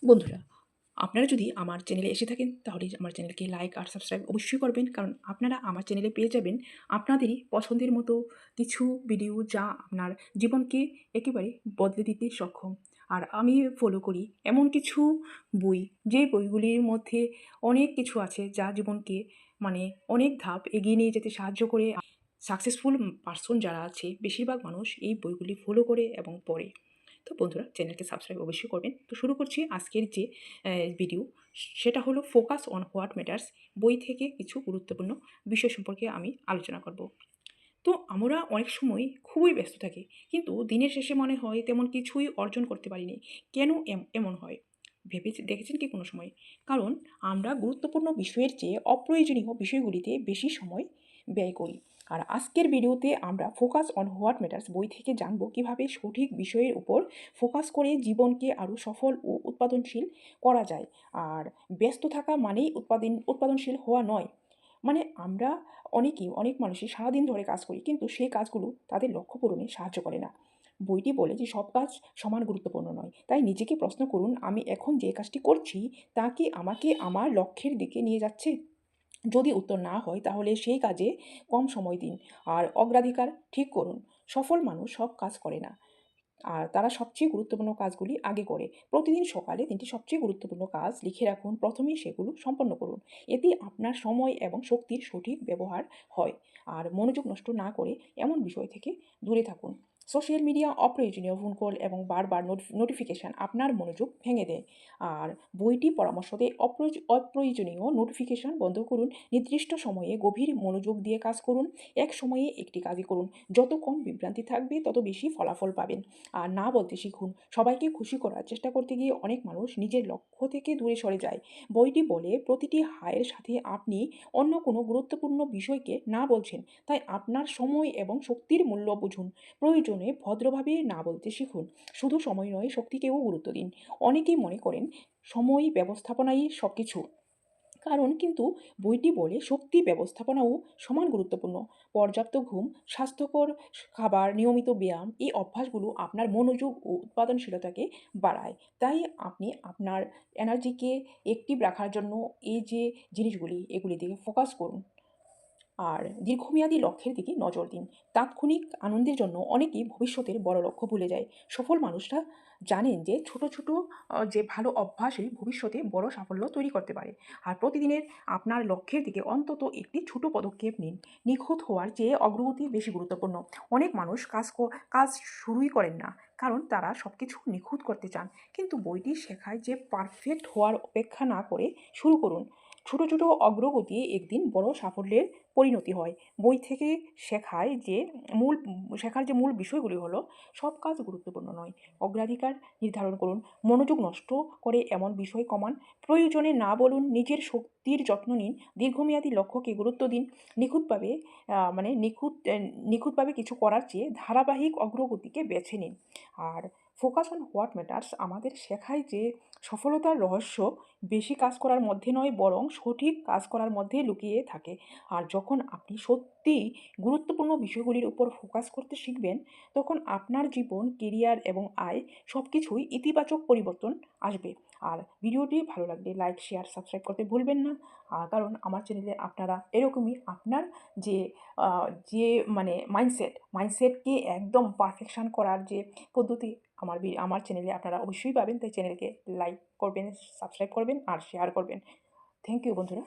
বন্ধুরা, আপনারা যদি আমার চ্যানেলে এসে থাকেন তাহলে আমার চ্যানেলকে লাইক আর সাবস্ক্রাইব অবশ্যই করবেন, কারণ আপনারা আমার চ্যানেলে পেয়ে যাবেন আপনাদেরই পছন্দের মতো কিছু ভিডিও যা আপনার জীবনকে একেবারে বদলে দিতে সক্ষম। আর আমি ফলো করি এমন কিছু বই, যে বইগুলির মধ্যে অনেক কিছু আছে যা জীবনকে অনেক ধাপ এগিয়ে নিয়ে যেতে সাহায্য করে। সাকসেসফুল পার্সন যারা আছে বেশিরভাগ মানুষ এই বইগুলি ফলো করে এবং পড়ে। তো বন্ধুরা, চ্যানেলকে সাবস্ক্রাইব অবশ্যই করবেন। তো শুরু করছি আজকের যে ভিডিও, সেটা হলো ফোকাস অন হোয়াট ম্যাটার্স। বই থেকে কিছু গুরুত্বপূর্ণ বিষয় সম্পর্কে আমি আলোচনা করব। তো আমরা অনেক সময় খুবই ব্যস্ত থাকি, কিন্তু দিনের শেষে মনে হয় তেমন কিছুই অর্জন করতে পারিনি। কেন এমন হয়? ভেবে দেখেছেন কি কোনো সময়? কারণ আমরা গুরুত্বপূর্ণ বিষয়ের চেয়ে অপ্রয়োজনীয় বিষয়গুলিতে বেশি সময় ব্যয় করি। আর আজকের ভিডিওতে আমরা ফোকাস অন হোয়াট ম্যাটার্স বই থেকে জানব কিভাবে সঠিক বিষয়ের উপর ফোকাস করে জীবনকে আরও সফল ও উৎপাদনশীল করা যায়। আর ব্যস্ত থাকা মানেই উৎপাদনশীল হওয়া নয়। আমরা অনেক মানুষই সারাদিন ধরে কাজ করি, কিন্তু সেই কাজগুলো তাদের লক্ষ্য পূরণে সাহায্য করে না। বইটি বলে যে সব কাজ সমান গুরুত্বপূর্ণ নয়। তাই নিজেকে প্রশ্ন করুন, আমি এখন যে কাজটি করছি তা কি আমাকে আমার লক্ষ্যের দিকে নিয়ে যাচ্ছে? যদি উত্তর না হয় তাহলে সেই কাজে কম সময় দিন আর অগ্রাধিকার ঠিক করুন। সফল মানুষ সব কাজ করে না, আর তারা সবচেয়ে গুরুত্বপূর্ণ কাজগুলি আগে করে। প্রতিদিন সকালে ৩টি সবচেয়ে গুরুত্বপূর্ণ কাজ লিখে রাখুন, প্রথমেই সেগুলো সম্পন্ন করুন। এতে আপনার সময় এবং শক্তির সঠিক ব্যবহার হয়। আর মনোযোগ নষ্ট না করে এমন বিষয় থেকে দূরে থাকুন। সোশ্যাল মিডিয়া, অপ্রয়োজনীয় ফোন কল এবং বারবার নোটিফিকেশান আপনার মনোযোগ ভেঙে দেয়। আর বইটি পরামর্শ দেয় অপ্রয়োজনীয় নোটিফিকেশান বন্ধ করুন, নির্দিষ্ট সময়ে গভীর মনোযোগ দিয়ে কাজ করুন, এক সময়ে একটি কাজই করুন। যত কম বিভ্রান্তি থাকবে তত বেশি ফলাফল পাবেন। আর না বলতে শিখুন। সবাইকে খুশি করার চেষ্টা করতে গিয়ে অনেক মানুষ নিজের লক্ষ্য থেকে দূরে সরে যায়। বইটি বলে প্রতিটি হায়ের সাথে আপনি অন্য কোনো গুরুত্বপূর্ণ বিষয়কে না বলছেন। তাই আপনার সময় এবং শক্তির মূল্য বুঝুন। প্রয়োজনে ভদ্রভাবে না বলতে শিখুন। শুধু সময় নয়, শক্তিকেও গুরুত্ব দিন। অনেকেই মনে করেন সময় ব্যবস্থাপনাই সব কিছু, কারণ কিন্তু বইটি বলে শক্তি ব্যবস্থাপনাও সমান গুরুত্বপূর্ণ। পর্যাপ্ত ঘুম, স্বাস্থ্যকর খাবার, নিয়মিত ব্যায়াম, এই অভ্যাসগুলো আপনার মনোযোগ ও উৎপাদনশীলতাকে বাড়ায়। তাই আপনি আপনার এনার্জিকে অ্যাক্টিভ রাখার জন্য এই যে জিনিসগুলি, এগুলি দিকে ফোকাস করুন। আর দীর্ঘমেয়াদী লক্ষ্যের দিকে নজর দিন। তাৎক্ষণিক আনন্দের জন্য অনেকেই ভবিষ্যতের বড় লক্ষ্য ভুলে যায়। সফল মানুষরা জানেন যে ছোট ছোট যে ভালো অভ্যাসই ভবিষ্যতে বড় সাফল্য তৈরি করতে পারে। আর প্রতিদিনের আপনার লক্ষ্যের দিকে অন্তত একটি ছোট পদক্ষেপ নিন। নিখুঁত হওয়ার চেয়ে অগ্রগতি বেশি গুরুত্বপূর্ণ। অনেক মানুষ কাজ শুরুই করেন না, কারণ তারা সব কিছু নিখুঁত করতে চান। কিন্তু বইটি শেখায় যে পারফেক্ট হওয়ার অপেক্ষা না করে শুরু করুন। ছোট ছোট অগ্রগতি একদিন বড় সাফল্যের পরিণতি হয়। বই থেকে শেখায় যে মূল শেখার যে মূল বিষয়গুলি হলো, সব কাজ গুরুত্বপূর্ণ নয়। অগ্রাধিকার নির্ধারণ করুন। মনোযোগ নষ্ট করে এমন বিষয় কমান। প্রয়োজনে না বলুন। নিজের শক্তির যত্ন নিন। দীর্ঘমেয়াদী লক্ষ্যকে গুরুত্ব দিন। নিখুঁতভাবে নিখুঁতভাবে কিছু করার চেয়ে ধারাবাহিক অগ্রগতিকে বেছে নিন। আর ফোকাস অন হোয়াট ম্যাটার্স আমাদের শেখায় যে সফলতার রহস্য বেশি কাজ করার মধ্যে নয়, বরং সঠিক কাজ করার মধ্যে লুকিয়ে থাকে। আর যখন আপনি সত্যিই গুরুত্বপূর্ণ বিষয়গুলির উপর ফোকাস করতে শিখবেন, তখন আপনার জীবন, কেরিয়ার এবং আয় সব কিছুই ইতিবাচক পরিবর্তন আসবে। আর ভিডিওটি ভালো লাগলে লাইক, শেয়ার, সাবস্ক্রাইব করতে ভুলবেন না। কারণ আমার চ্যানেলে আপনারা এরকমই আপনার যে যে মাইন্ডসেটকে একদম পারফেকশন করার যে পদ্ধতি আমার চ্যানেলে আপনারা অবশ্যই পাবেন। তাই চ্যানেলকে লাইক করবেন, সাবস্ক্রাইব করবেন আর শেয়ার করবেন। থ্যাংক ইউ বন্ধুরা।